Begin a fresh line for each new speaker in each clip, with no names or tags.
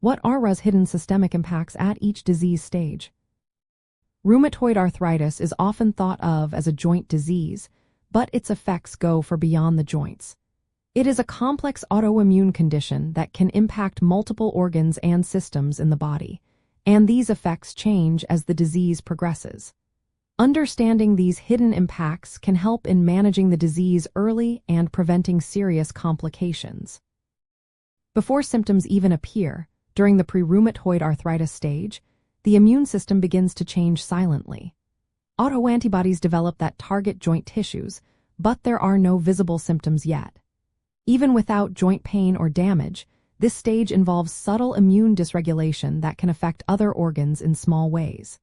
What are RA's hidden systemic impacts at each disease stage? Rheumatoid arthritis is often thought of as a joint disease, but its effects go far beyond the joints. It is a complex autoimmune condition that can impact multiple organs and systems in the body, and these effects change as the disease progresses. Understanding these hidden impacts can help in managing the disease early and preventing serious complications. Before symptoms even appear, during the pre-rheumatoid arthritis stage, the immune system begins to change silently. Autoantibodies develop that target joint tissues, but there are no visible symptoms yet. Even without joint pain or damage, this stage involves subtle immune dysregulation that can affect other organs in small ways.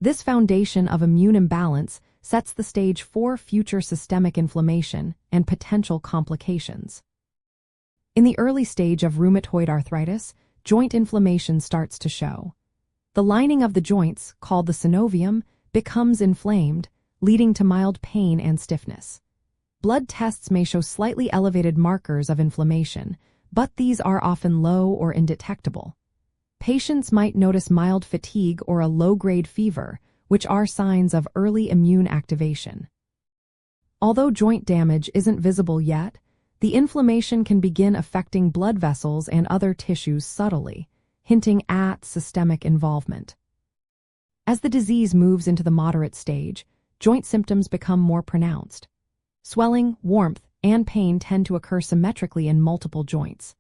This foundation of immune imbalance sets the stage for future systemic inflammation and potential complications. In the early stage of rheumatoid arthritis, joint inflammation starts to show. The lining of the joints, called the synovium, becomes inflamed, leading to mild pain and stiffness. Blood tests may show slightly elevated markers of inflammation, but these are often low or indetectable. Patients might notice mild fatigue or a low-grade fever, which are signs of early immune activation. Although joint damage isn't visible yet, the inflammation can begin affecting blood vessels and other tissues subtly, hinting at systemic involvement. As the disease moves into the moderate stage, joint symptoms become more pronounced. Swelling, warmth, and pain tend to occur symmetrically in multiple joints.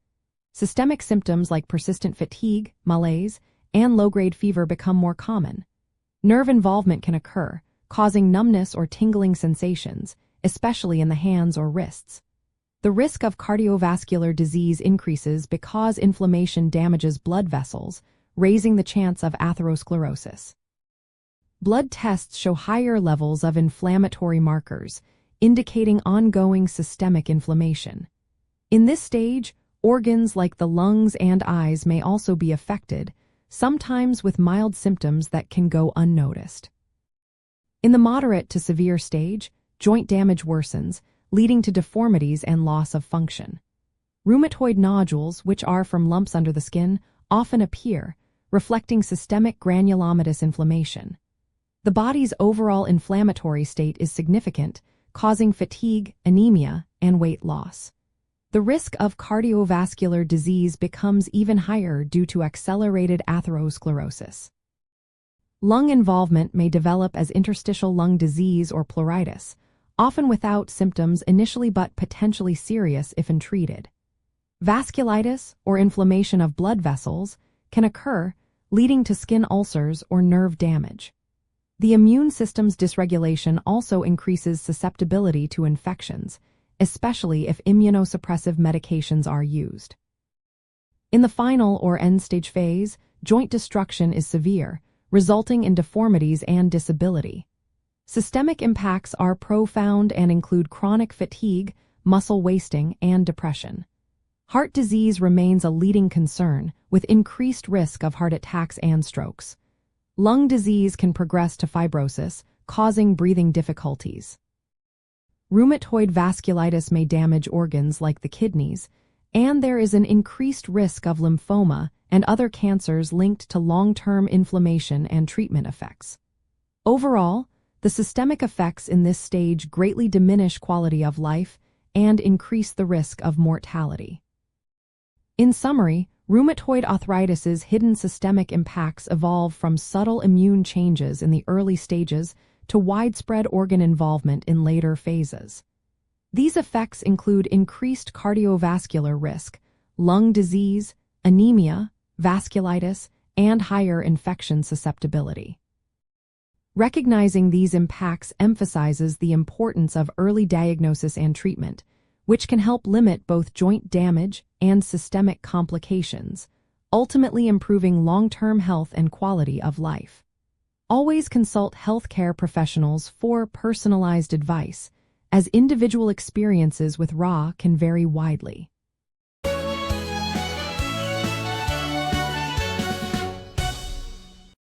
Systemic symptoms like persistent fatigue, malaise, and low-grade fever become more common. Nerve involvement can occur, causing numbness or tingling sensations, especially in the hands or wrists. The risk of cardiovascular disease increases because inflammation damages blood vessels, raising the chance of atherosclerosis. Blood tests show higher levels of inflammatory markers, indicating ongoing systemic inflammation. In this stage, organs like the lungs and eyes may also be affected, sometimes with mild symptoms that can go unnoticed. In the moderate to severe stage, joint damage worsens, leading to deformities and loss of function. Rheumatoid nodules, which are from lumps under the skin, often appear, reflecting systemic granulomatous inflammation. The body's overall inflammatory state is significant, causing fatigue, anemia, and weight loss. The risk of cardiovascular disease becomes even higher due to accelerated atherosclerosis. Lung involvement may develop as interstitial lung disease or pleuritis, often without symptoms initially but potentially serious if untreated. Vasculitis, or inflammation of blood vessels, can occur, leading to skin ulcers or nerve damage. The immune system's dysregulation also increases susceptibility to infections, especially if immunosuppressive medications are used. In the final or end-stage phase, joint destruction is severe, resulting in deformities and disability. Systemic impacts are profound and include chronic fatigue, muscle wasting, and depression. Heart disease remains a leading concern, with increased risk of heart attacks and strokes. Lung disease can progress to fibrosis, causing breathing difficulties. Rheumatoid vasculitis may damage organs like the kidneys, and there is an increased risk of lymphoma and other cancers linked to long-term inflammation and treatment effects. Overall, the systemic effects in this stage greatly diminish quality of life and increase the risk of mortality. In summary, rheumatoid arthritis's hidden systemic impacts evolve from subtle immune changes in the early stages to widespread organ involvement in later phases. These effects include increased cardiovascular risk, lung disease, anemia, vasculitis, and higher infection susceptibility. Recognizing these impacts emphasizes the importance of early diagnosis and treatment, which can help limit both joint damage and systemic complications, ultimately improving long-term health and quality of life. Always consult healthcare professionals for personalized advice, as individual experiences with RA can vary widely.